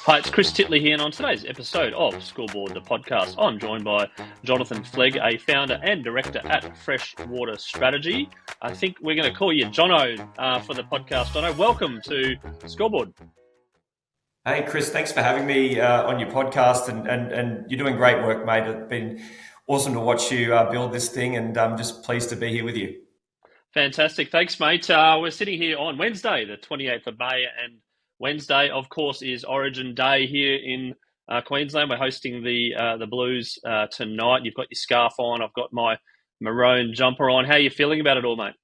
Hi, it's Chris Titley here, and on today's episode of Scoreboard, the podcast, I'm joined by Jonathon Flegg, a founder and director at Freshwater Strategy. I think we're going to call you Jono for the podcast. Jono, welcome to Scoreboard. Hey, Chris, thanks for having me on your podcast, and you're doing great work, mate. It's been awesome to watch you build this thing, and I'm just pleased to be here with you. Fantastic. Thanks, mate. We're sitting here on Wednesday, the 28th of May, and Wednesday, of course, is Origin Day here in Queensland. We're hosting the Blues tonight. You've got your scarf on. I've got my maroon jumper on. How are you feeling about it all, mate?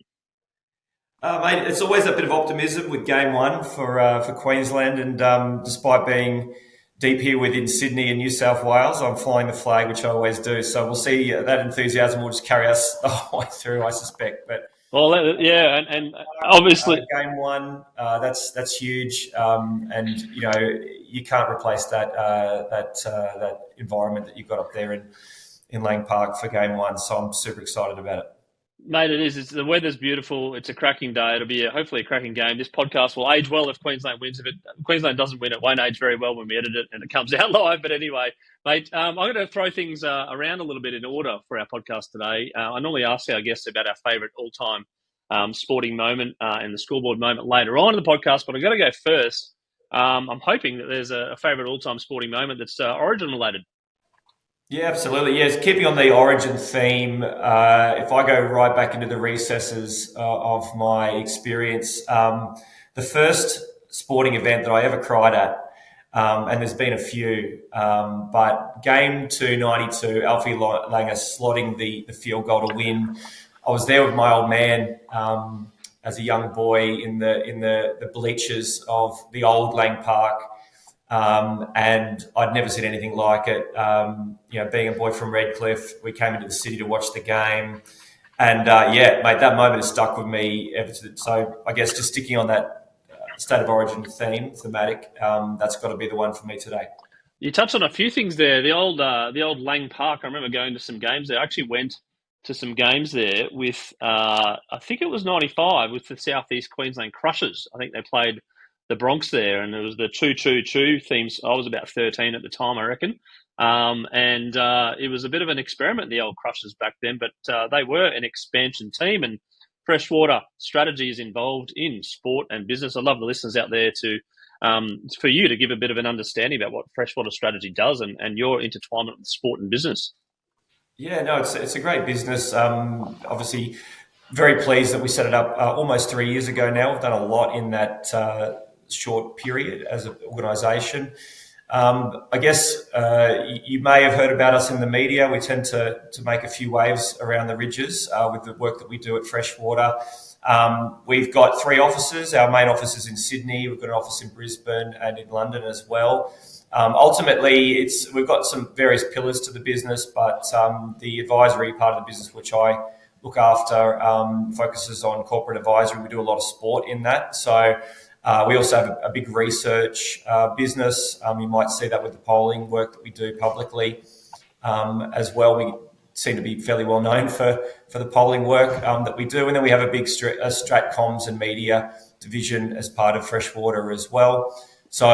Mate, it's always a bit of optimism with Game 1 for Queensland, and despite being deep here within Sydney and New South Wales, I'm flying the flag, which I always do. So we'll see. That enthusiasm will just carry us the whole way through, I suspect. But yeah, and obviously Game 1, that's huge, and you can't replace that environment that you've got up there in Lang Park for Game 1. So I'm super excited about it. Mate, it is. The weather's beautiful. It's a cracking day. It'll be hopefully a cracking game. This podcast will age well if Queensland wins. If Queensland doesn't win, it won't age very well when we edit it and it comes out live. But anyway, mate, I'm going to throw things around a little bit in order for our podcast today. I normally ask our guests about our favourite all-time sporting moment and the scoreboard moment later on in the podcast, but I've got to go first. I'm hoping that there's a favourite all-time sporting moment that's Origin-related. Yeah, absolutely. Yes, keeping on the Origin theme, if I go right back into the recesses of my experience, the first sporting event that I ever cried at, and there's been a few, but Game 292, Alfie Langer slotting the field goal to win. I was there with my old man as a young boy in the bleachers of the old Lang Park. And I'd never seen anything like it. Being a boy from Redcliffe, we came into the city to watch the game. And mate, that moment has stuck with me ever since. So I guess just sticking on that State of Origin thematic, that's got to be the one for me today. You touched on a few things there. The old Lang Park, I remember going to some games there. I actually went to some games there with, I think it was 95, with the Southeast Queensland Crushers. I think they played the Bronx there, and it was the Choo Choo Choo themes. I was about 13 at the time, I reckon. And it was a bit of an experiment, the old Crushers back then, but they were an expansion team, and Freshwater Strategy is involved in sport and business. I'd love the listeners out there for you to give a bit of an understanding about what Freshwater Strategy does and your intertwinement with sport and business. Yeah, no, it's a great business. Obviously, very pleased that we set it up almost 3 years ago now. We've done a lot in that short period as an organisation. I guess you may have heard about us in the media. We tend to make a few waves around the ridges with the work that we do at Freshwater. We've got 3 offices. Our main office is in Sydney. We've got an office in Brisbane and in London as well. Ultimately, we've got some various pillars to the business, but the advisory part of the business, which I look after, focuses on corporate advisory. We do a lot of sport in that. So we also have a big research business. You might see that with the polling work that we do publicly as well. We seem to be fairly well known for the polling work that we do. And then we have a big strat comms and media division as part of Freshwater as well. So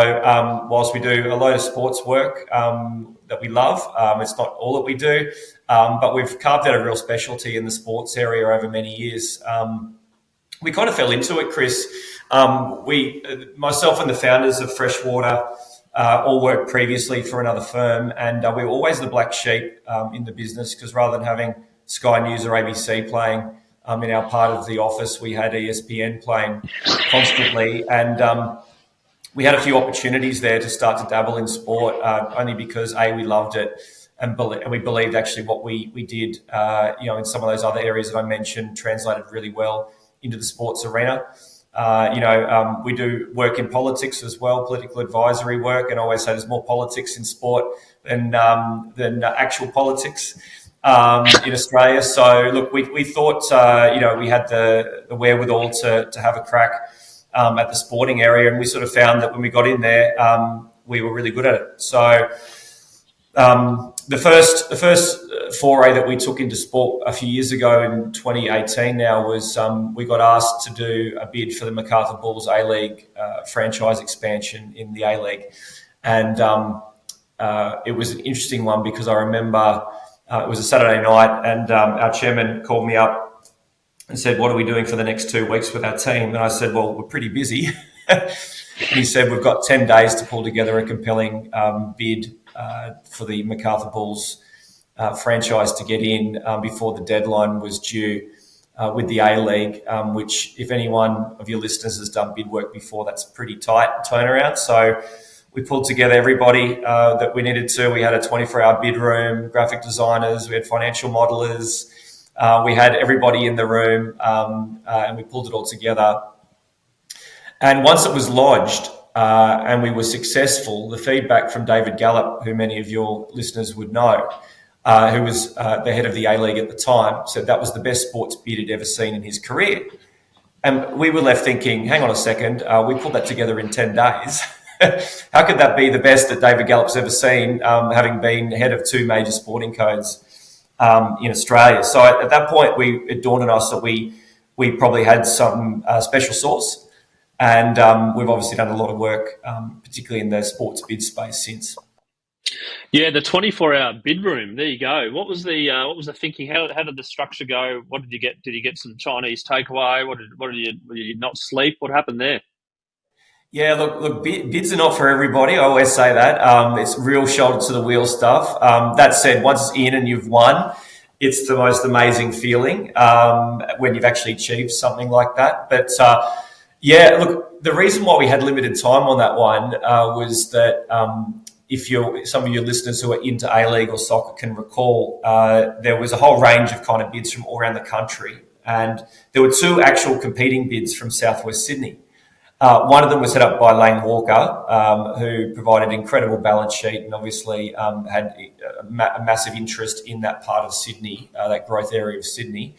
whilst we do a load of sports work that we love, it's not all that we do, but we've carved out a real specialty in the sports area over many years. We kind of fell into it, Chris. Myself and the founders of Freshwater all worked previously for another firm, and we were always the black sheep in the business, because rather than having Sky News or ABC playing in our part of the office, we had ESPN playing constantly, and we had a few opportunities there to start to dabble in sport, only because we loved it, and we believed actually what we did, in some of those other areas that I mentioned, translated really well into the sports arena. We do work in politics as well, political advisory work, and I always say there's more politics in sport than actual politics in Australia. So look, we thought we had the wherewithal to have a crack at the sporting area, and we sort of found that when we got in there, we were really good at it. So the first foray that we took into sport a few years ago in 2018 now was we got asked to do a bid for the Macarthur Bulls A-League franchise expansion in the A-League. And it was an interesting one because I remember it was a Saturday night, and our chairman called me up and said, "What are we doing for the next 2 weeks with our team?" And I said, "Well, we're pretty busy." And he said, "We've got 10 days to pull together a compelling bid for the MacArthur Bulls franchise to get in before the deadline was due with the A-League, which if anyone of your listeners has done bid work before, that's a pretty tight turnaround." So we pulled together everybody that we needed to. We had a 24-hour bid room, graphic designers, we had financial modelers, we had everybody in the room, and we pulled it all together. And once it was lodged and we were successful, the feedback from David Gallop, who many of your listeners would know, who was the head of the A-League at the time, said that was the best sports bid he'd ever seen in his career. And we were left thinking, hang on a second, we pulled that together in 10 days. How could that be the best that David Gallop's ever seen, having been head of 2 major sporting codes in Australia? So at that point, it dawned on us that we probably had some special sauce, and we've obviously done a lot of work, particularly in the sports bid space since. Yeah, the 24-hour bid room. There you go. What was the thinking? How did the structure go? What did you get? Did you get some Chinese takeaway? Did you not sleep? What happened there? Yeah, look, bids are not for everybody. I always say that. It's real shoulder to the wheel stuff. That said, once it's in and you've won, it's the most amazing feeling when you've actually achieved something like that. But yeah, look, the reason why we had limited time on that one was that if some of your listeners who are into A-League or soccer can recall, there was a whole range of kind of bids from all around the country, and there were 2 actual competing bids from Southwest Sydney. One of them was set up by Lane Walker, who provided an incredible balance sheet and obviously had a massive interest in that part of Sydney, that growth area of Sydney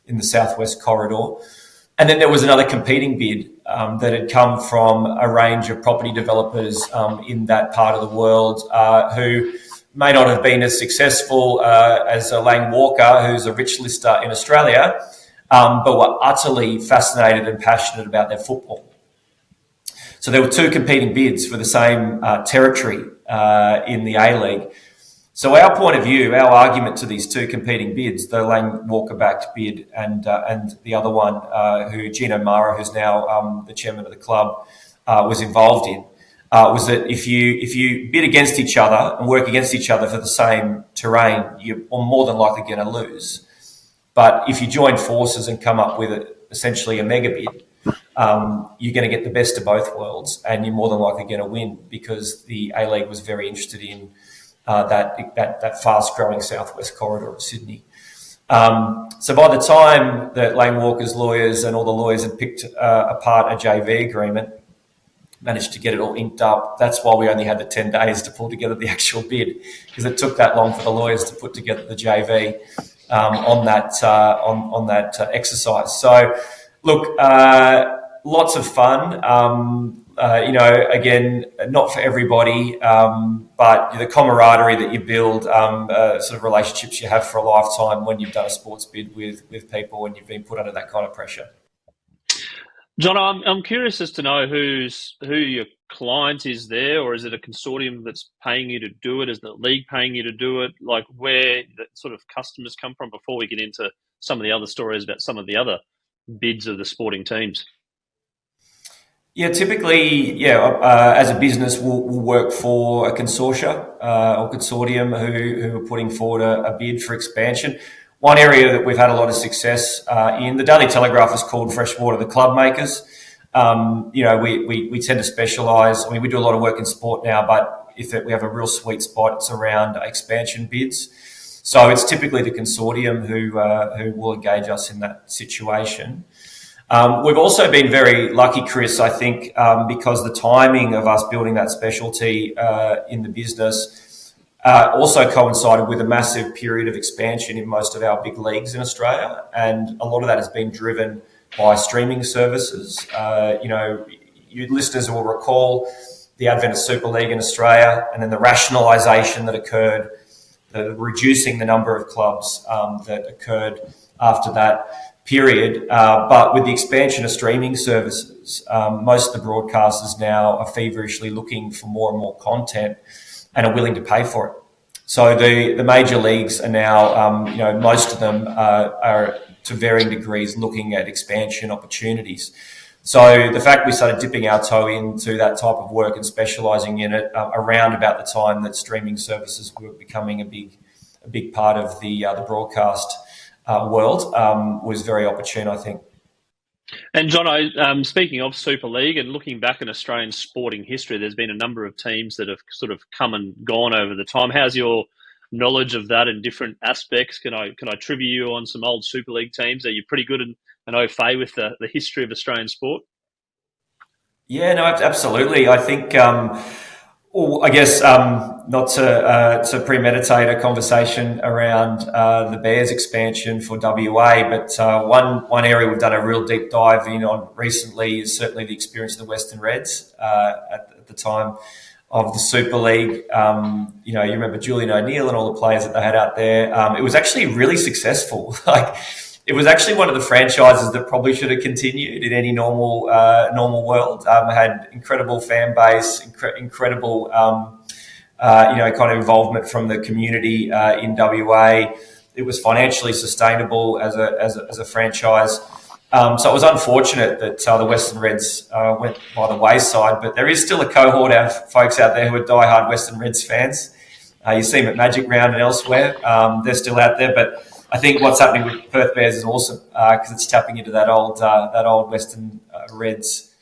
in the southwest corridor. And then there was another competing bid that had come from a range of property developers in that part of the world who may not have been as successful as Lane Walker, who's a rich lister in Australia, but were utterly fascinated and passionate about their football. So there were 2 competing bids for the same territory in the A-League. So our point of view, our argument to these 2 competing bids, the Lane Walker-backed bid and the other one, who Gino Mara, who's now the chairman of the club, was involved in, was that if you bid against each other and work against each other for the same terrain, you're more than likely going to lose. But if you join forces and come up with essentially a mega bid, you're going to get the best of both worlds, and you're more than likely going to win because the A-League was very interested in that fast-growing southwest corridor of Sydney. So by the time that Lane Walker's lawyers and all the lawyers had picked apart a JV agreement, managed to get it all inked up, that's why we only had the 10 days to pull together the actual bid, because it took that long for the lawyers to put together the JV on that exercise. So, look, lots of fun. Again, not for everybody, but the camaraderie that you build, sort of relationships you have for a lifetime when you've done a sports bid with people and you've been put under that kind of pressure. Jono, I'm curious as to know who your client is there, or is it a consortium that's paying you to do it? Is the league paying you to do it? Like, where the sort of customers come from before we get into some of the other stories about some of the other bids of the sporting teams? Yeah, typically, as a business, we'll work for a consortia or consortium who are putting forward a bid for expansion. One area that we've had a lot of success in, the Daily Telegraph is called Freshwater, the club makers. We tend to specialise. I mean, we do a lot of work in sport now, but if we have a real sweet spot, it's around expansion bids. So it's typically the consortium who will engage us in that situation. We've also been very lucky, Chris, I think, because the timing of us building that specialty in the business also coincided with a massive period of expansion in most of our big leagues in Australia. And a lot of that has been driven by streaming services. Your listeners will recall the advent of Super League in Australia and then the rationalisation that occurred, reducing the number of clubs that occurred after that. period. But with the expansion of streaming services, most of the broadcasters now are feverishly looking for more and more content and are willing to pay for it. So the major leagues are now, most of them are to varying degrees looking at expansion opportunities. So the fact we started dipping our toe into that type of work and specialising in it around about the time that streaming services were becoming a big part of the broadcast world was very opportune, I think. And Jono, speaking of Super League and looking back in Australian sporting history, there's been a number of teams that have sort of come and gone over the time. How's your knowledge of that in different aspects? Can I trivia you on some old Super League teams? Are you pretty good and au fait with the history of Australian sport? Yeah, no, absolutely. I think, I guess not to premeditate a conversation around the Bears expansion for WA, but one area we've done a real deep dive in on recently is certainly the experience of the Western Reds at the time of the Super League. You remember Julian O'Neill and all the players that they had out there. It was actually really successful. It was actually one of the franchises that probably should have continued in any normal world. Had incredible fan base, incredible kind of involvement from the community in WA. It was financially sustainable as a franchise. So it was unfortunate that the Western Reds went by the wayside, but there is still a cohort of folks out there who are diehard Western Reds fans. You see them at Magic Round and elsewhere. They're still out there, but I think what's happening with Perth Bears is awesome because it's tapping into that old Western Reds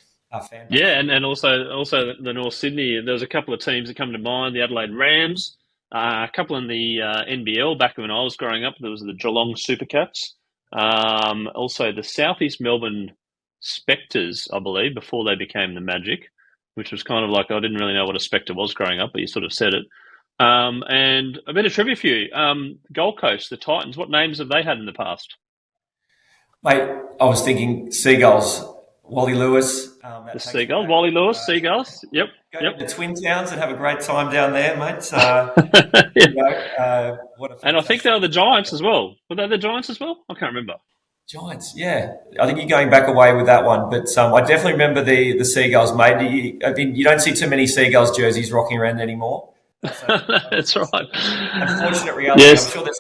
fan base. Yeah, and also the North Sydney. There was a couple of teams that come to mind: the Adelaide Rams, a couple in the NBL back when I was growing up. There was the Geelong Supercats, also the Southeast Melbourne Spectres, I believe, before they became the Magic, which was kind of like I didn't really know what a Spectre was growing up, but you sort of said it. And a bit of trivia for you. Gold Coast, the Titans, what names have they had in the past? Mate, I was thinking Seagulls, Wally Lewis. The Seagulls, Wally Lewis, Seagulls. Yep. Go to the Twin Towns and have a great time down there, mate. And I think they were the Giants as well. Were they the Giants as well? I can't remember. Giants, yeah. I think you're going back away with that one. But I definitely remember the Seagulls, mate. You don't see too many Seagulls jerseys rocking around anymore. That's right. Unfortunate reality. Yes. I'm sure there's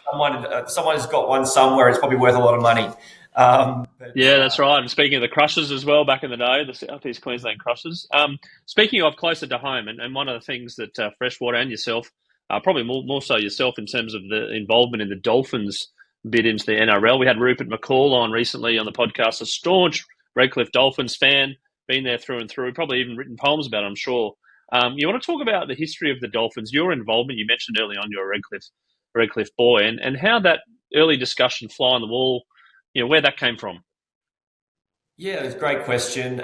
someone has got one somewhere. It's probably worth a lot of money. That's right. And speaking of the Crushers as well, back in the day, the South East Queensland Crushers. Speaking of closer to home, and one of the things that Freshwater and yourself, probably more so yourself in terms of the involvement in the Dolphins bid into the NRL. We had Rupert McCall on recently on the podcast, a staunch Redcliffe Dolphins fan, been there through and through, probably even written poems about it, I'm sure. You want to talk about the history of the Dolphins, your involvement, you mentioned early on you're a Redcliffe boy, and how that early discussion, fly on the wall, where that came from. Yeah, it's a great question.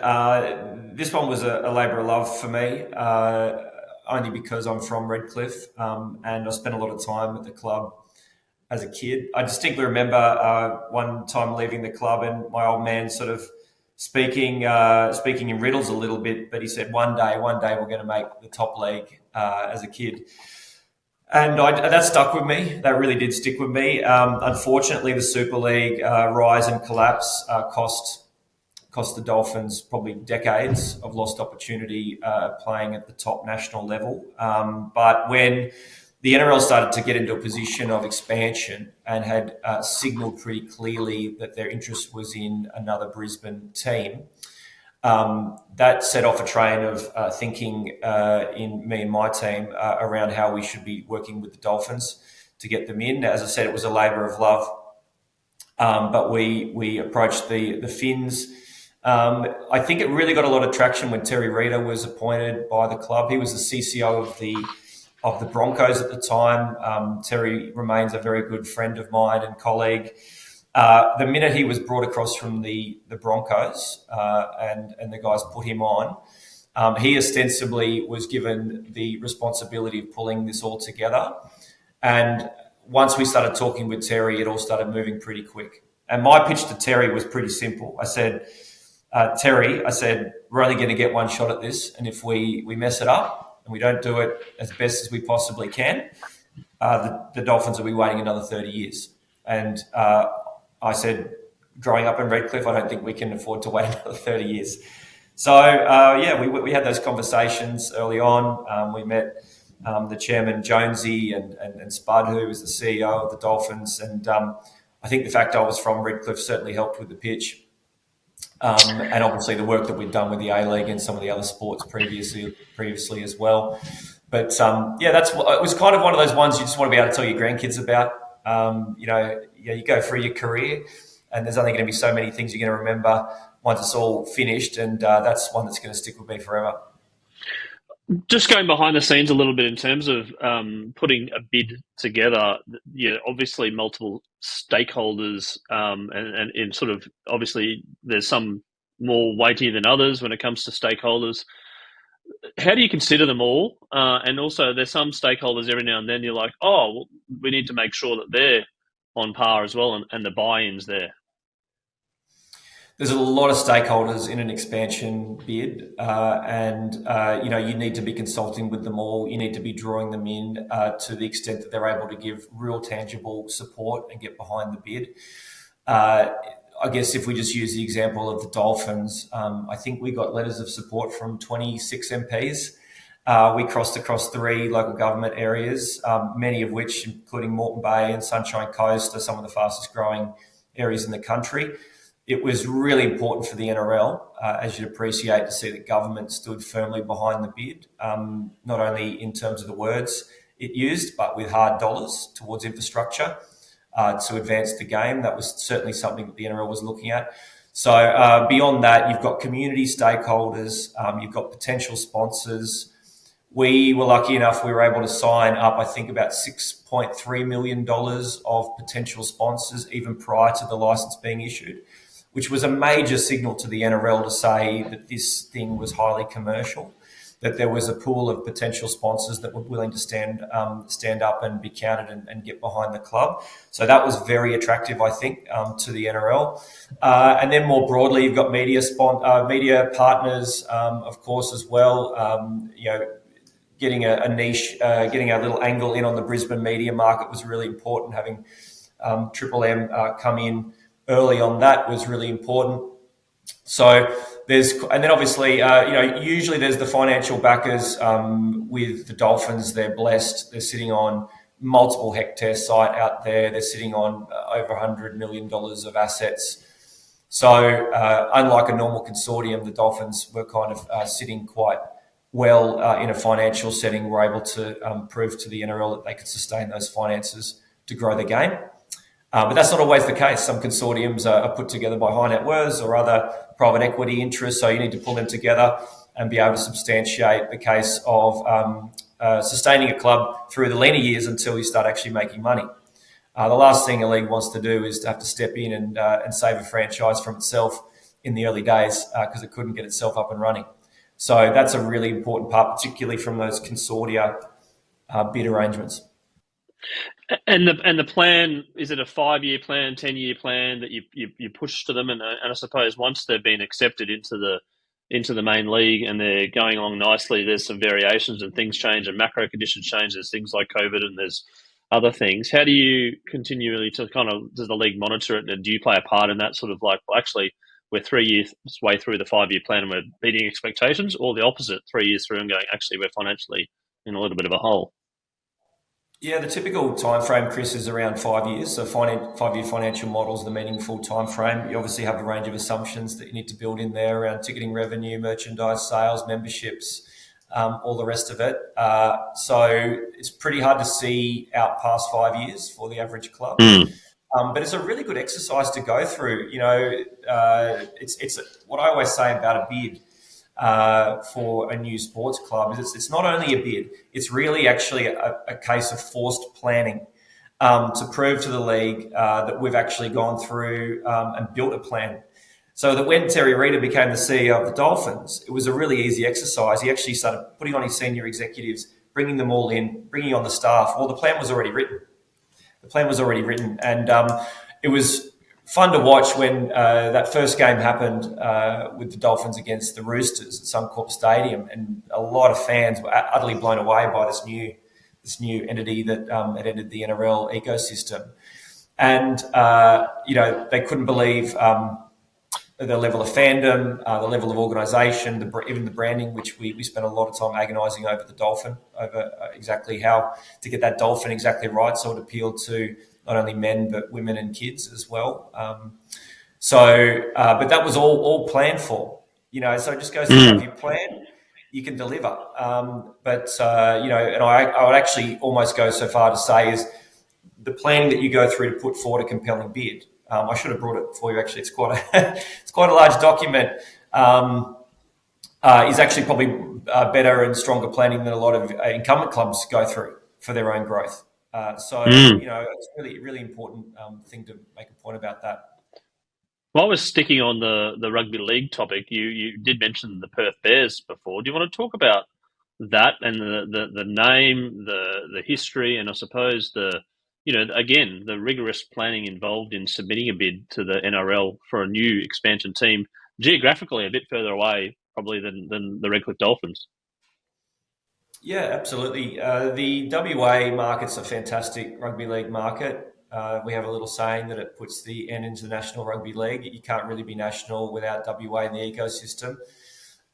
This one was a labour of love for me, only because I'm from Redcliffe and I spent a lot of time at the club as a kid. I distinctly remember one time leaving the club and my old man sort of speaking in riddles a little bit, but he said, one day we're going to make the top league as a kid. And that stuck with me. That really did stick with me. Unfortunately, the Super League rise and collapse cost the Dolphins probably decades of lost opportunity playing at the top national level. But when the NRL started to get into a position of expansion and had signalled pretty clearly that their interest was in another Brisbane team, that set off a train of thinking in me and my team around how we should be working with the Dolphins to get them in. As I said, it was a labour of love, but we approached the Phins. I think it really got a lot of traction when Terry Reader was appointed by the club. He was the CCO of the Broncos at the time. Terry remains a very good friend of mine and colleague. The minute he was brought across from the Broncos and the guys put him on, he ostensibly was given the responsibility of pulling this all together. And once we started talking with Terry, it all started moving pretty quick. And my pitch to Terry was pretty simple. I said, Terry, we're only going to get one shot at this. And if we mess it up, and we don't do it as best as we possibly can, the Dolphins will be waiting another 30 years. And I said, growing up in Redcliffe, I don't think we can afford to wait another 30 years. So, we had those conversations early on. We met the chairman, Jonesy, and Spud, who was the CEO of the Dolphins. And I think the fact I was from Redcliffe certainly helped with the pitch. And obviously the work that we've done with the A-League and some of the other sports previously as well. But it was kind of one of those ones you just want to be able to tell your grandkids about. You go through your career, and there's only going to be so many things you're going to remember once it's all finished, and that's one that's going to stick with me forever. Just going behind the scenes a little bit in terms of putting a bid together, obviously multiple stakeholders, and in sort of obviously there's some more weighty than others when it comes to stakeholders. How do you consider them all? And also, there's some stakeholders every now and then you're like, oh, well, we need to make sure that they're on par as well, and the buy-ins there. There's a lot of stakeholders in an expansion bid, and you need to be consulting with them all. You need to be drawing them in to the extent that they're able to give real tangible support and get behind the bid. I guess if we just use the example of the Dolphins, I think we got letters of support from 26 MPs. We crossed across 3 local government areas, many of which, including Moreton Bay and Sunshine Coast, are some of the fastest growing areas in the country. It was really important for the NRL, as you'd appreciate, to see that government stood firmly behind the bid, not only in terms of the words it used, but with hard dollars towards infrastructure to advance the game. That was certainly something that the NRL was looking at. So beyond that, you've got community stakeholders, you've got potential sponsors. We were lucky enough, we were able to sign up, I think, about $6.3 million of potential sponsors even prior to the licence being issued, which was a major signal to the NRL to say that this thing was highly commercial, that there was a pool of potential sponsors that were willing to stand up and be counted and get behind the club. So that was very attractive, I think, to the NRL. And then more broadly, you've got media partners, of course, as well. Getting a niche, getting a little angle in on the Brisbane media market was really important. Having Triple M come in early on that was really important. So and then obviously, usually there's the financial backers. With the Dolphins, they're blessed. They're sitting on multiple hectare site out there. They're sitting on over $100 million of assets. So unlike a normal consortium, the Dolphins were kind of sitting quite well in a financial setting. Were able to prove to the NRL that they could sustain those finances to grow the game. But that's not always the case. Some consortiums are put together by high net worths or other private equity interests, so you need to pull them together and be able to substantiate the case of sustaining a club through the leaner years until you start actually making money. The last thing a league wants to do is to have to step in and save a franchise from itself in the early days because it couldn't get itself up and running. So that's a really important part, particularly from those consortia bid arrangements. And the plan, is it a 5-year plan, 10-year plan that you push to them? And I suppose once they've been accepted into the main league and they're going along nicely, there's some variations and things change and macro conditions change. There's things like COVID and there's other things. How do you continually does the league monitor it, and do you play a part in that sort of like, well, actually we're 3 years way through the 5-year plan and we're beating expectations, or the opposite, 3 years through and going, actually we're financially in a little bit of a hole? Yeah, the typical time frame, Chris, is around 5 years. So 5-year financial model is the meaningful time frame. You obviously have a range of assumptions that you need to build in there around ticketing revenue, merchandise sales, memberships, all the rest of it. So it's pretty hard to see out past 5 years for the average club. But it's a really good exercise to go through. It's what I always say about a bid for a new sports club is it's not only a bid, it's really actually a case of forced planning to prove to the league that we've actually gone through and built a plan. So that when Terry Reader became the CEO of the Dolphins, it was a really easy exercise. He actually started putting on his senior executives, bringing them all in, bringing on the staff. Well, the plan was already written. And it was fun to watch when that first game happened with the Dolphins against the Roosters at Suncorp Stadium, and a lot of fans were utterly blown away by this new entity that had entered the NRL ecosystem. and they couldn't believe the level of fandom, the level of organisation, even the branding, which we spent a lot of time agonising over the dolphin, over exactly how to get that dolphin exactly right, so it appealed to not only men but women and kids as well. But that was all planned for. So it just goes to show, if you plan, you can deliver. And I would actually almost go so far to say is the planning that you go through to put forward a compelling bid. I should have brought it for you. Actually, it's quite a large document. Is actually probably better and stronger planning than a lot of incumbent clubs go through for their own growth. It's really important thing to make a point about that. Well, I was sticking on the rugby league topic. You did mention the Perth Bears before. Do you want to talk about that and the name, the history, and I suppose again, the rigorous planning involved in submitting a bid to the NRL for a new expansion team, geographically a bit further away probably than the Redcliffe Dolphins? Yeah, absolutely. The WA market's a fantastic rugby league market. We have a little saying that it puts the N into the National Rugby League. You can't really be national without WA in the ecosystem.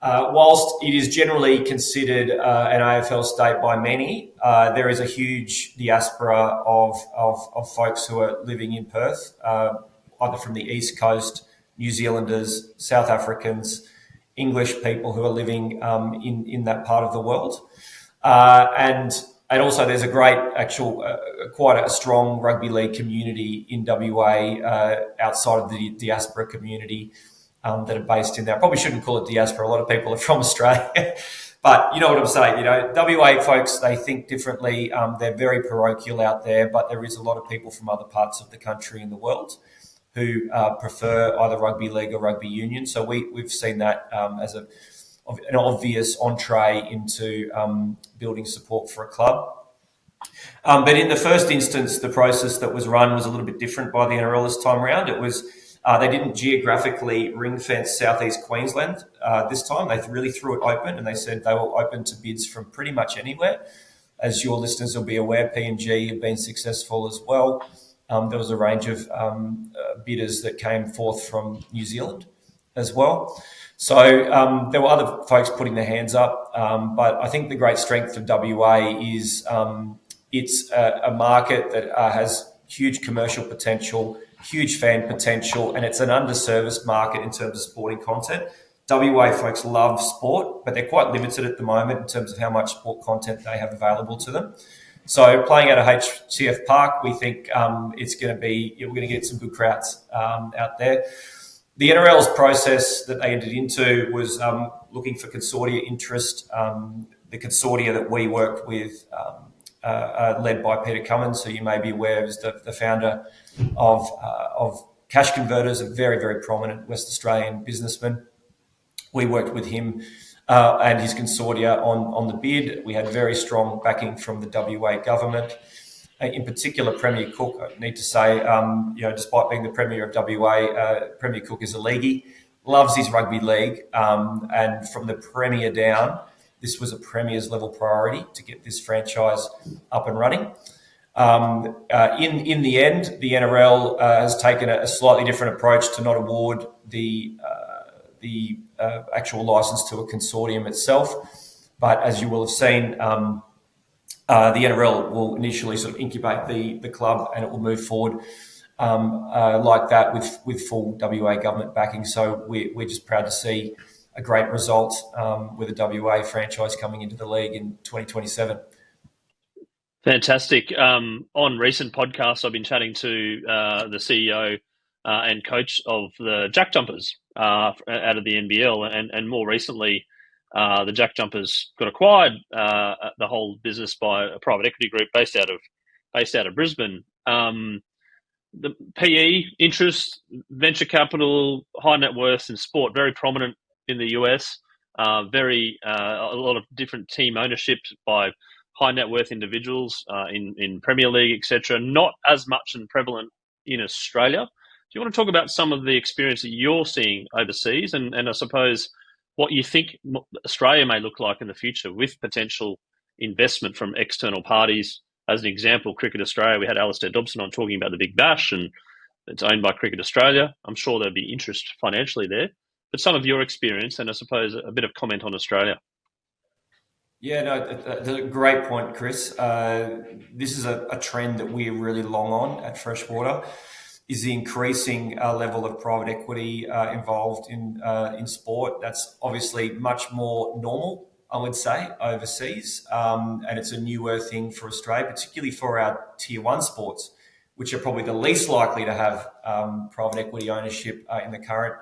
Whilst it is generally considered an AFL state by many, there is a huge diaspora of folks who are living in Perth, either from the East Coast, New Zealanders, South Africans, English people who are living in that part of the world. And also there's a great quite a strong rugby league community in WA outside of the diaspora community that are based in there. I probably shouldn't call it diaspora. A lot of people are from Australia. But you know what I'm saying. WA folks, they think differently. They're very parochial out there, but there is a lot of people from other parts of the country and the world who prefer either rugby league or rugby union. So we've seen that as an obvious entree into building support for a club. But in the first instance, the process that was run was a little bit different by the NRL this time around. It was they didn't geographically ring fence southeast Queensland this time. They really threw it open, and they said they were open to bids from pretty much anywhere. As your listeners will be aware, PNG have been successful as well. There was a range of bidders that came forth from New Zealand as well. So there were other folks putting their hands up, but I think the great strength of WA is it's a market that has huge commercial potential, huge fan potential, and it's an underserviced market in terms of sporting content. WA folks love sport, but they're quite limited at the moment in terms of how much sport content they have available to them. So playing at a HCF Park, we think it's going to be, we're going to get some good crowds out there. The NRL's process that they entered into was looking for consortia interest. The consortia that we worked with led by Peter Cummins, who you may be aware is the founder of Cash Converters, a very, very prominent West Australian businessman. We worked with him and his consortia on the bid. We had very strong backing from the WA government. In particular, Premier Cook, I need to say, despite being the Premier of WA, Premier Cook is a leaguey, loves his rugby league, and from the Premier down, this was a Premier's level priority to get this franchise up and running. In the end, the NRL has taken a slightly different approach to not award the actual license to a consortium itself, but as you will have seen, the NRL will initially sort of incubate the club, and it will move forward like that with full WA government backing. So we're just proud to see a great result with a WA franchise coming into the league in 2027. Fantastic. On recent podcasts, I've been chatting to the CEO and coach of the Jack Jumpers out of the NBL, and more recently, the Jack Jumpers got acquired, the whole business, by a private equity group based out of Brisbane. The PE interest, venture capital, high net worth in sport, very prominent in the US. A lot of different team ownership by high net worth individuals in Premier League, etc. Not as much and prevalent in Australia. Do you want to talk about some of the experience that you're seeing overseas, and I suppose what you think Australia may look like in the future with potential investment from external parties as an example, Cricket Australia, we had Alistair Dobson on talking about the Big Bash, and it's owned by Cricket Australia. I'm sure there'd be interest financially there. But some of your experience, and I suppose a bit of comment on Australia. Yeah, no, that's a great point, Chris. This is a trend that we're really long on at Freshwater, is the increasing level of private equity involved in sport. That's obviously much more normal, I would say, overseas, and it's a newer thing for Australia, particularly for our tier one sports, which are probably the least likely to have private equity ownership in the current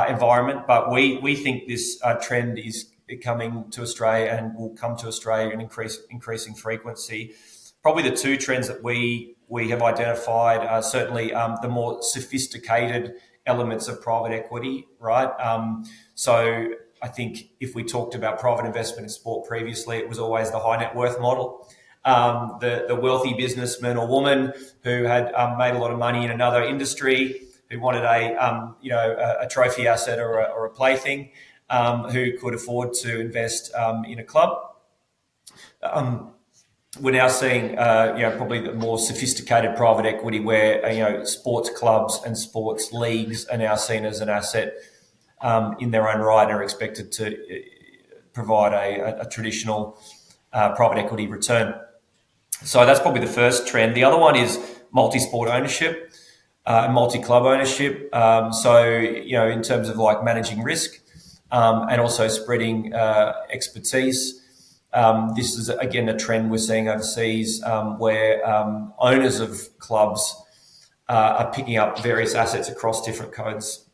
environment. But we think this trend is coming to Australia and will come to Australia in increasing frequency. Probably the two trends that we have identified are certainly the more sophisticated elements of private equity, right? So I think if we talked about private investment in sport previously, it was always the high net worth model. The wealthy businessman or woman who had made a lot of money in another industry, who wanted a trophy asset or a plaything, who could afford to invest in a club. We're now seeing, probably the more sophisticated private equity where, sports clubs and sports leagues are now seen as an asset in their own right and are expected to provide a traditional private equity return. So that's probably the first trend. The other one is multi-sport ownership and multi-club ownership. In terms of like managing risk and also spreading expertise. This is, again, a trend we're seeing overseas where owners of clubs are picking up various assets across different codes,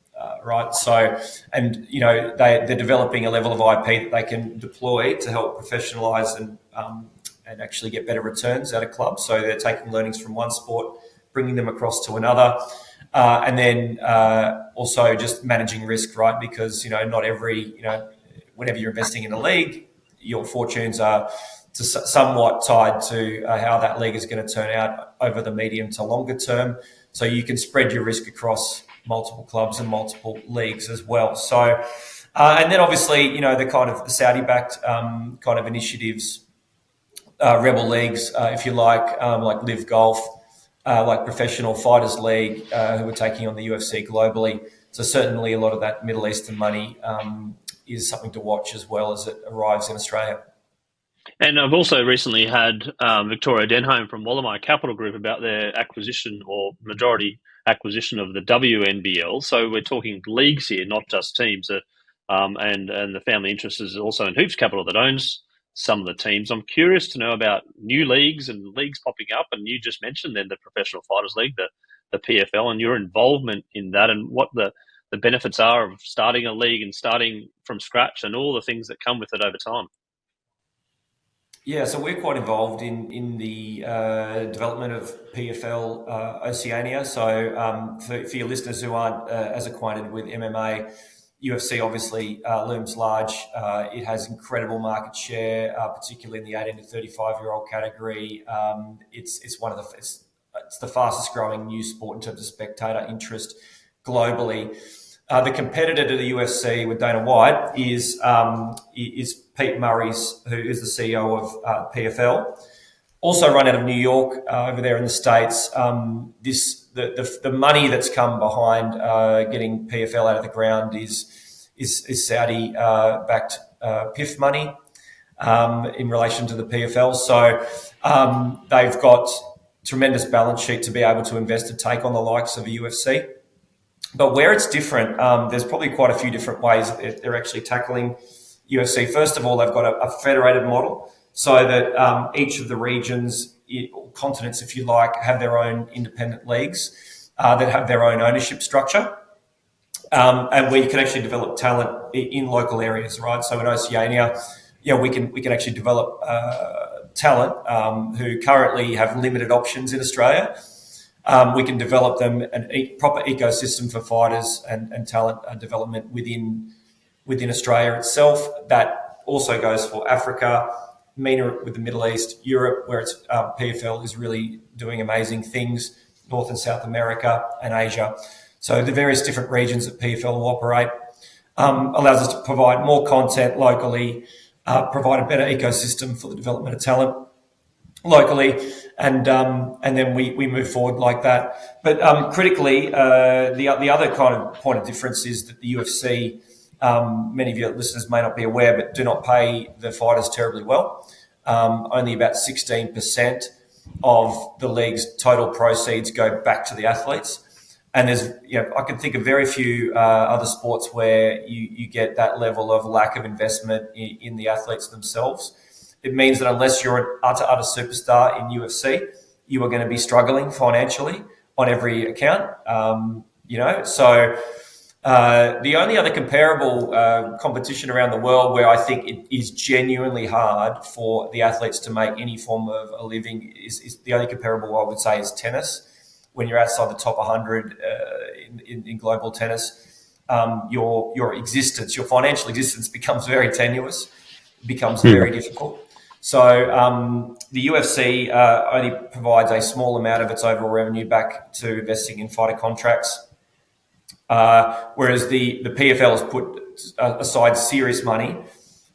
right? So, and, they're developing a level of IP that they can deploy to help professionalise and actually get better returns out of clubs. So they're taking learnings from one sport, bringing them across to another. And then also just managing risk, right? Because, not every, whenever you're investing in a league, your fortunes are somewhat tied to how that league is going to turn out over the medium to longer term. So you can spread your risk across multiple clubs and multiple leagues as well. So, and then obviously, the kind of the Saudi-backed kind of initiatives, rebel leagues, if you like Live Golf, like Professional Fighters League, who are taking on the UFC globally. So certainly a lot of that Middle Eastern money is something to watch as well as it arrives in Australia. And I've also recently had Victoria Denholm from Wallamai Capital Group about their acquisition or majority acquisition of the WNBL. So we're talking leagues here, not just teams. And the family interest is also in Hoops Capital that owns some of the teams. I'm curious to know about new leagues and leagues popping up. And you just mentioned then the Professional Fighters League, the PFL, and your involvement in that and what the benefits are of starting a league and starting from scratch and all the things that come with it over time. Yeah, so we're quite involved in the development of PFL Oceania. So for your listeners who aren't as acquainted with MMA, UFC obviously looms large. It has incredible market share, particularly in the 18 to 35-year-old category. It's the fastest growing new sport in terms of spectator interest globally. The competitor to the UFC with Dana White is Pete Murray's, who is the CEO of PFL, also run out of New York over there in the States. The money that's come behind getting PFL out of the ground is Saudi backed PIF money in relation to the PFL. So they've got tremendous balance sheet to be able to invest and take on the likes of a UFC. But where it's different, there's probably quite a few different ways that they're actually tackling UFC. First of all, they've got a federated model so that each of the regions, or continents, if you like, have their own independent leagues that have their own ownership structure, and where you can actually develop talent in local areas, right? So in Oceania, we can actually develop talent who currently have limited options in Australia. We can develop them a proper ecosystem for fighters and talent development within Australia itself. That also goes for Africa, MENA with the Middle East, Europe, where it's PFL is really doing amazing things, North and South America and Asia. So the various different regions that PFL will operate allows us to provide more content locally, provide a better ecosystem for the development of talent. locally, and then we move forward like that. But critically, the other kind of point of difference is that the UFC, many of your listeners may not be aware, but do not pay the fighters terribly well. Only about 16% of the league's total proceeds go back to the athletes. And there's, I can think of very few other sports where you get that level of lack of investment in the athletes themselves. It means that unless you're an utter superstar in UFC, you are going to be struggling financially on every account. So the only other comparable competition around the world where I think it is genuinely hard for the athletes to make any form of a living is the only comparable I would say is tennis. When you're outside the top 100 in global tennis, your existence, your financial existence becomes very tenuous, becomes very difficult. So the UFC only provides a small amount of its overall revenue back to investing in fighter contracts, whereas the PFL has put aside serious money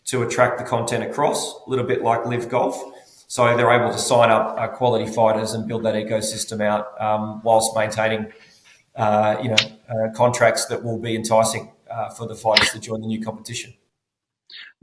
to attract the content across, a little bit like Live Golf. So they're able to sign up quality fighters and build that ecosystem out whilst maintaining, contracts that will be enticing for the fighters to join the new competition.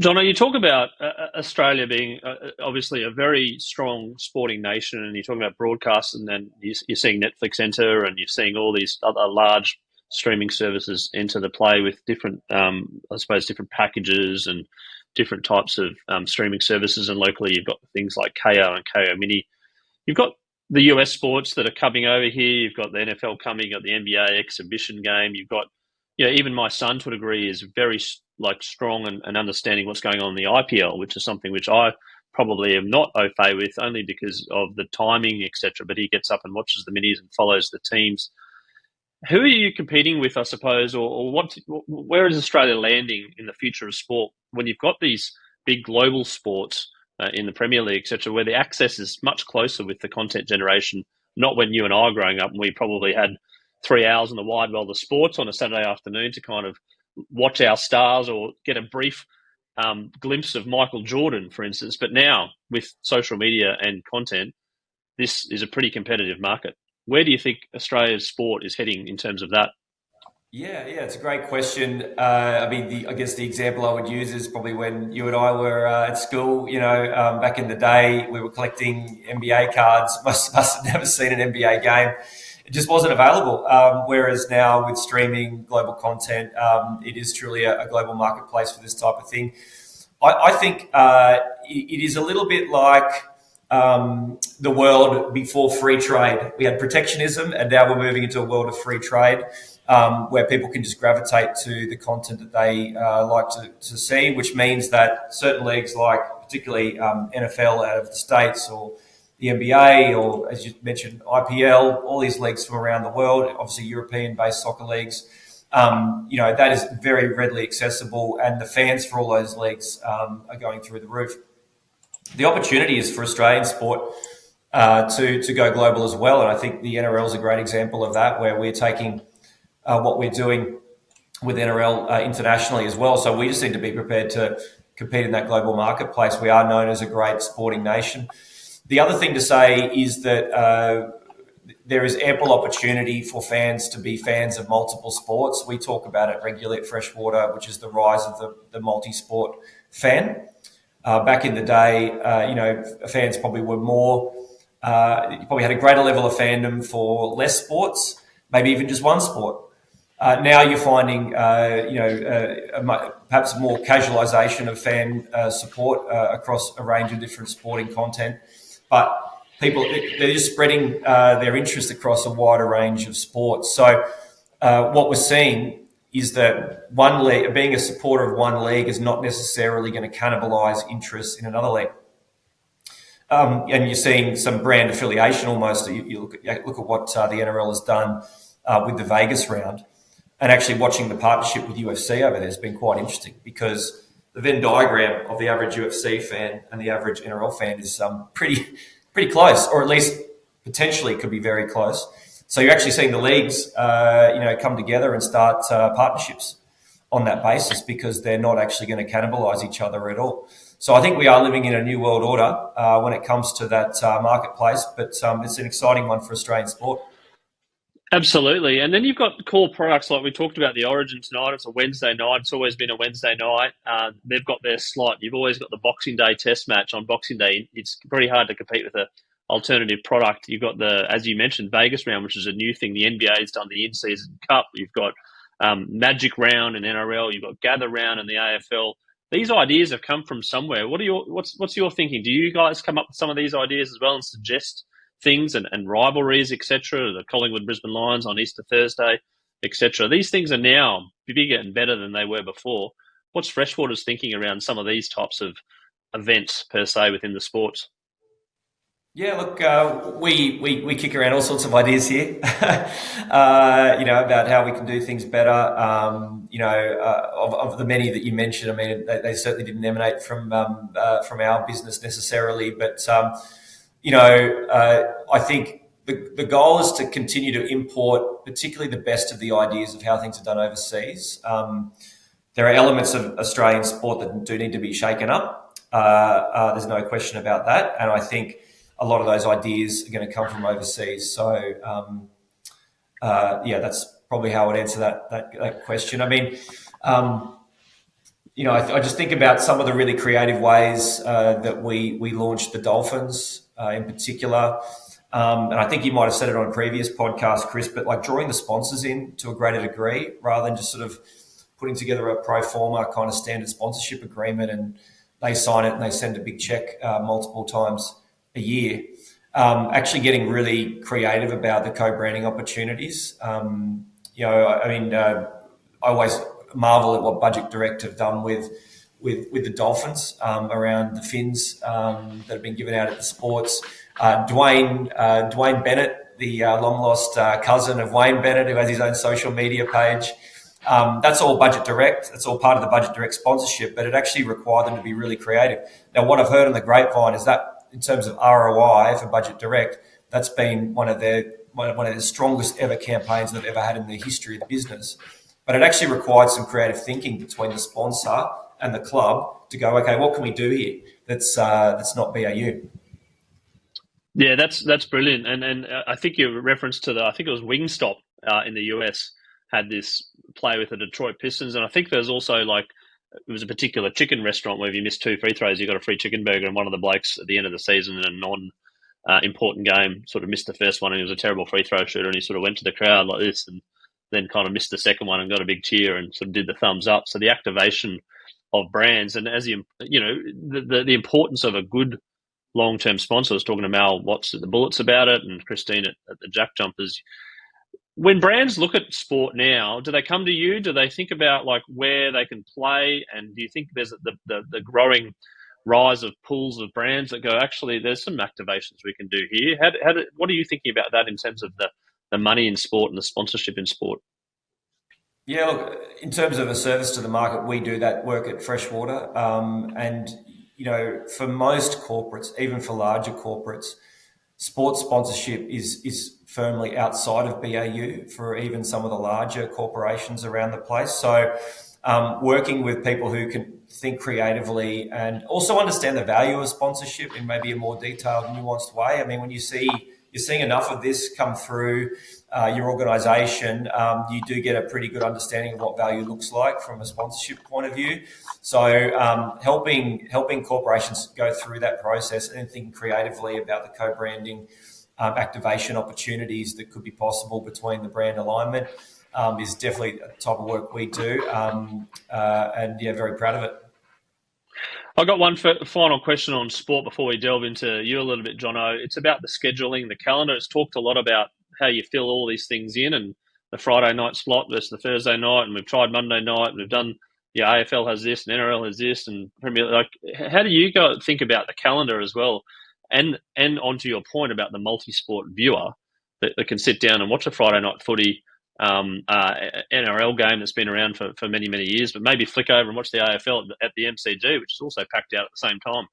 Jono, you talk about Australia being obviously a very strong sporting nation, and you're talking about broadcast, and then you're seeing Netflix enter, and you're seeing all these other large streaming services enter the play with different, different packages and different types of streaming services. And locally, you've got things like KO and KO Mini. You've got the US sports that are coming over here. You've got the NFL coming. You've got the NBA exhibition game. You've got, even my son to a degree is very strong and understanding what's going on in the IPL, which is something which I probably am not au fait with, only because of the timing, etc. But he gets up and watches the minis and follows the teams. Who are you competing with, I suppose, or where is Australia landing in the future of sport when you've got these big global sports in the Premier League, etc., where the access is much closer with the content generation, not when you and I were growing up and we probably had 3 hours in the wide world of sports on a Saturday afternoon to kind of watch our stars or get a brief glimpse of Michael Jordan, for instance. But now with social media and content, this is a pretty competitive market. Where do you think Australia's sport is heading in terms of that? Yeah, it's a great question. I guess the example I would use is probably when you and I were at school. Back in the day, we were collecting NBA cards. Most of us had never seen an NBA game. It just wasn't available. Whereas now with streaming, global content, it is truly a global marketplace for this type of thing. I think it is a little bit like the world before free trade. We had protectionism, and now we're moving into a world of free trade, where people can just gravitate to the content that they like to see, which means that certain leagues, like particularly NFL out of the States, or the NBA, or as you mentioned, IPL, all these leagues from around the world, obviously European-based soccer leagues, that is very readily accessible, and the fans for all those leagues are going through the roof. The opportunity is for Australian sport to go global as well, and I think the NRL is a great example of that, where we're taking what we're doing with NRL internationally as well. So we just need to be prepared to compete in that global marketplace. We are known as a great sporting nation. The other thing to say is that there is ample opportunity for fans to be fans of multiple sports. We talk about it regularly at Freshwater, which is the rise of the multi-sport fan. Back in the day, fans probably were more, you probably had a greater level of fandom for less sports, maybe even just one sport. Now you're finding, perhaps more casualisation of fan support across a range of different sporting content. But people, they're just spreading their interest across a wider range of sports. So what we're seeing is that one league, being a supporter of one league, is not necessarily going to cannibalise interest in another league. And you're seeing some brand affiliation almost. You look at what the NRL has done with the Vegas round, and actually watching the partnership with UFC over there has been quite interesting, because the Venn diagram of the average UFC fan and the average NRL fan is pretty close, or at least potentially could be very close. So you're actually seeing the leagues, come together and start partnerships on that basis, because they're not actually going to cannibalise each other at all. So I think we are living in a new world order when it comes to that marketplace, but it's an exciting one for Australian sport. Absolutely. And then you've got core products like we talked about the Origin tonight. It's a Wednesday night. It's always been a Wednesday night. They've got their slot. You've always got the Boxing Day test match on Boxing Day. It's pretty hard to compete with an alternative product. You've got the, as you mentioned, Vegas round, which is a new thing. The NBA's done the in-season cup. You've got Magic round in NRL. You've got Gather round in the AFL. These ideas have come from somewhere. What's your thinking? Do you guys come up with some of these ideas as well and suggest things and rivalries, etc.? The Collingwood Brisbane Lions on Easter Thursday, etc. These things are now bigger and better than they were before. What's Freshwater's thinking around some of these types of events per se within the sports? Yeah, look, we kick around all sorts of ideas here, about how we can do things better. Of the many that you mentioned, I mean, they certainly didn't emanate from our business necessarily, but I think the goal is to continue to import, particularly the best of the ideas of how things are done overseas. There are elements of Australian sport that do need to be shaken up. There's no question about that, and I think a lot of those ideas are going to come from overseas. So, that's probably how I would answer that question. I mean, I just think about some of the really creative ways that we launched the Dolphins in particular. And I think you might have said it on a previous podcast, Chris, but like drawing the sponsors in to a greater degree rather than just sort of putting together a pro forma kind of standard sponsorship agreement and they sign it and they send a big check multiple times a year. Actually getting really creative about the co-branding opportunities. I always marvel at what Budget Direct have done with the Dolphins around the Phins that have been given out at the sports. Dwayne Bennett, the long lost cousin of Wayne Bennett, who has his own social media page. That's all Budget Direct. That's all part of the Budget Direct sponsorship, but it actually required them to be really creative. Now, what I've heard on the grapevine is that in terms of ROI for Budget Direct, that's been one of the strongest ever campaigns they've ever had in the history of the business. But it actually required some creative thinking between the sponsor and the club to go, okay, what can we do here that's not BAU? Yeah, that's brilliant. And I think your reference to I think it was Wingstop in the US had this play with the Detroit Pistons. And I think there's also it was a particular chicken restaurant where if you missed 2 free throws, you got a free chicken burger. And one of the blokes at the end of the season in a non-important game sort of missed the first one and he was a terrible free throw shooter and he sort of went to the crowd like this and then kind of missed the second one and got a big cheer and sort of did the thumbs up. So the activation of brands and as the importance of a good long-term sponsor. I was talking to Mal Watts at the Bullets about it and Christine at the Jack Jumpers. When brands look at sport now, do they come to you? Do they think about where they can play? And do you think there's the growing rise of pools of brands that go, actually, there's some activations we can do here? What are you thinking about that in terms of the money in sport and the sponsorship in sport? Yeah, look, in terms of a service to the market, we do that work at Freshwater. For most corporates, even for larger corporates, sports sponsorship is firmly outside of BAU for even some of the larger corporations around the place. So working with people who can think creatively and also understand the value of sponsorship in maybe a more detailed, nuanced way. I mean, when you're seeing enough of this come through your organisation, you do get a pretty good understanding of what value looks like from a sponsorship point of view. So helping corporations go through that process and thinking creatively about the co-branding activation opportunities that could be possible between the brand alignment is definitely a type of work we do. Very proud of it. I've got one final question on sport before we delve into you a little bit, Jono. It's about the scheduling, the calendar. It's talked a lot about how you fill all these things in and the Friday night slot versus the Thursday night, and we've tried Monday night, and we've done, AFL has this and NRL has this, and Premier. How do you think about the calendar as well? And onto your point about the multi-sport viewer that can sit down and watch a Friday night footy NRL game that's been around for many, many years, but maybe flick over and watch the AFL at the MCG, which is also packed out at the same time.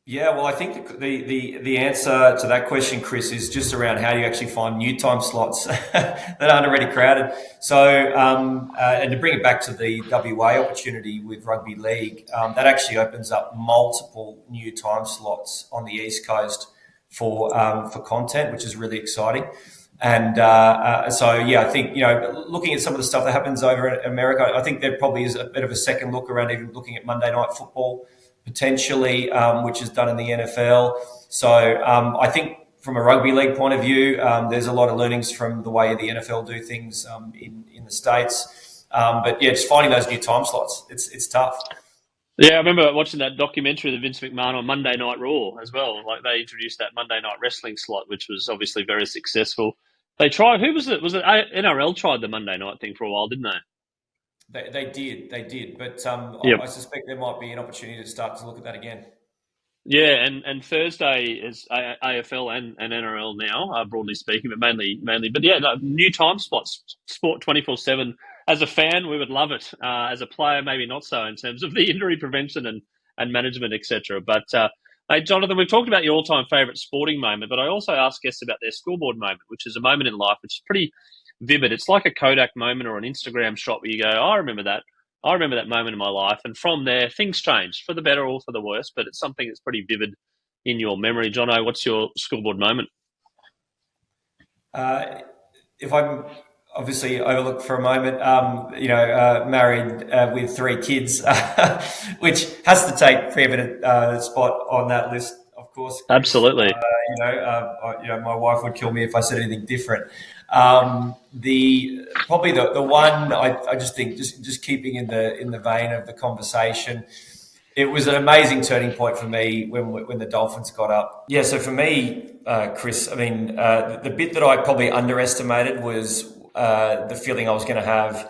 Yeah, well, I think the answer to that question, Chris, is just around how do you actually find new time slots that aren't already crowded. So, and to bring it back to the WA opportunity with rugby league, that actually opens up multiple new time slots on the East Coast for content, which is really exciting. And so, yeah, I think, looking at some of the stuff that happens over in America, I think there probably is a bit of a second look around even looking at Monday Night Football potentially, which is done in the NFL. So I think from a rugby league point of view, there's a lot of learnings from the way the NFL do things in the States. But yeah, just finding those new time slots, it's tough. Yeah, I remember watching that documentary of Vince McMahon on Monday Night Raw as well. Like they introduced that Monday Night Wrestling slot, which was obviously very successful. They tried. Who was it? Was it NRL tried the Monday night thing for a while, didn't they? They did. But Yep. I suspect there might be an opportunity to start to look at that again. Yeah, and Thursday is AFL and NRL now, broadly speaking, but mainly. But yeah, no, new time spots, sport 24/7. As a fan, we would love it. As a player, maybe not so in terms of the injury prevention and management, etc. But hey, Jonathan, we've talked about your all-time favourite sporting moment, but I also ask guests about their scoreboard moment, which is a moment in life which is pretty vivid. It's like a Kodak moment or an Instagram shot where you go, oh, I remember that. I remember that moment in my life, and from there, things change for the better or for the worse. But it's something that's pretty vivid in your memory. Jono, what's your scoreboard moment? Uh, if I'm obviously overlooked for a moment, married with three kids, which has to take preeminent spot on that list, of course, Chris. Absolutely. My wife would kill me if I said anything different. The probably the one I just think just keeping in the vein of the conversation. It was an amazing turning point for me when the Dolphins got up. Yeah, so for me, Chris, I mean, the bit that I probably underestimated was the feeling I was going to have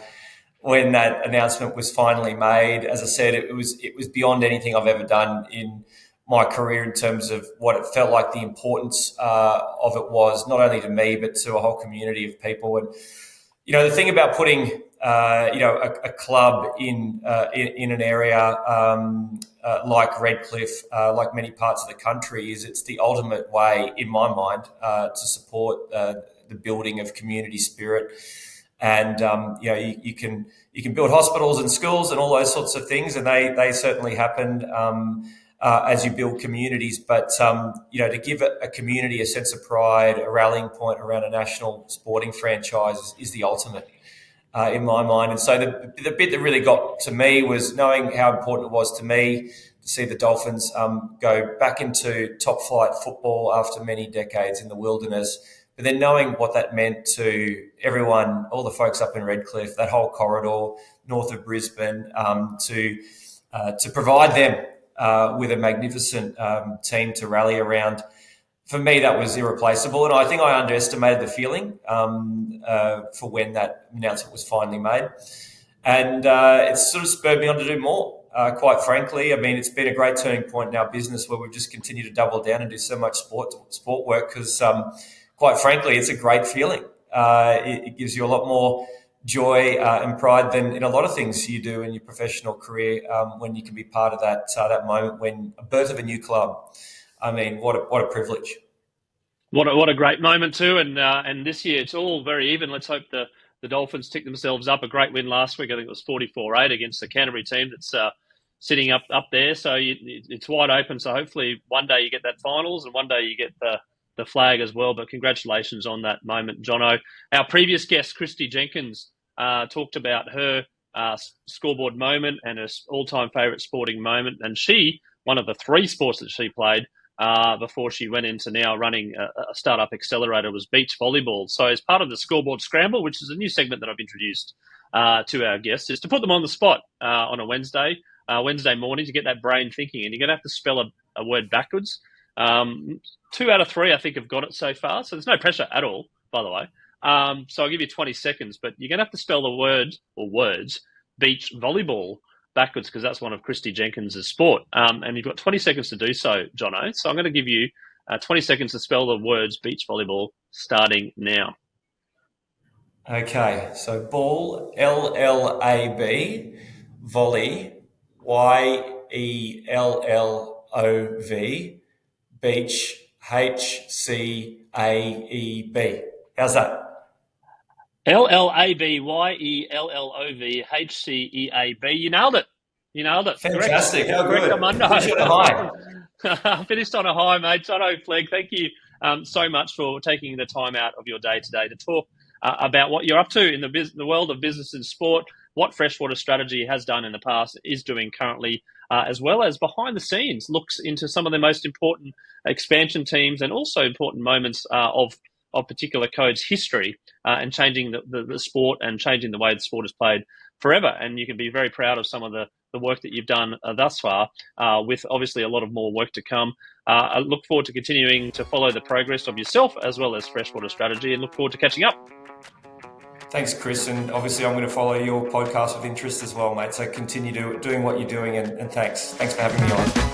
when that announcement was finally made. As I said, it was beyond anything I've ever done in my career in terms of what it felt like the importance of it was, not only to me but to a whole community of people. And the thing about putting a club in an area like Redcliffe, like many parts of the country, is it's the ultimate way, in my mind, to support the building of community spirit. And you can build hospitals and schools and all those sorts of things, and they certainly happen as you build communities. But to give a community a sense of pride, a rallying point around a national sporting franchise is the ultimate. In my mind. And so the bit that really got to me was knowing how important it was to me to see the Dolphins go back into top flight football after many decades in the wilderness, but then knowing what that meant to everyone, all the folks up in Redcliffe, that whole corridor north of Brisbane, to provide them with a magnificent team to rally around. For me, that was irreplaceable, and I think I underestimated the feeling for when that announcement was finally made, and it sort of spurred me on to do more. Quite frankly, I mean, it's been a great turning point in our business where we've just continued to double down and do so much sport work because, quite frankly, it's a great feeling. It gives you a lot more joy and pride than in a lot of things you do in your professional career when you can be part of that moment when a birth of a new club. I mean, what a privilege. What a great moment too, and this year it's all very even. Let's hope the Dolphins tick themselves up. A great win last week. I think it was 44-8 against the Canterbury team that's sitting up there. So it's wide open. So hopefully one day you get that finals, and one day you get the flag as well. But congratulations on that moment, Jono. Our previous guest, Christy Jenkins, talked about her scoreboard moment and her all-time favourite sporting moment, and one of the three sports that she played before she went into now running a startup accelerator, was beach volleyball. So as part of the Scoreboard Scramble, which is a new segment that I've introduced to our guests, is to put them on the spot on a Wednesday morning to get that brain thinking. And you're going to have to spell a word backwards. 2 out of 3, I think, have got it so far. So there's no pressure at all, by the way. So I'll give you 20 seconds, but you're going to have to spell the word or words beach volleyball backwards because that's one of Christy Jenkins' sport. And you've got 20 seconds to do so, Jono. So I'm going to give you 20 seconds to spell the words beach volleyball starting now. Okay, so ball, LLAB, volley, YELL, Beach, HCAEB. How's that? LLABYELLOVHCEAB. You nailed it. Fantastic. How good. Correct on Monday. Finished on a high. Finished on a high, mate. Jono Flegg, thank you so much for taking the time out of your day today to talk about what you're up to in the world of business and sport, what Freshwater Strategy has done in the past, is doing currently, as well as behind the scenes, looks into some of the most important expansion teams and also important moments of particular codes' history and changing the sport and changing the way the sport is played forever. And you can be very proud of some of the work that you've done thus far, with obviously a lot of more work to come. I look forward to continuing to follow the progress of yourself as well as Freshwater Strategy, and look forward to catching up. Thanks, Chris. And obviously I'm going to follow your podcast with interest as well, mate. So continue doing what you're doing, and thanks. Thanks for having me on.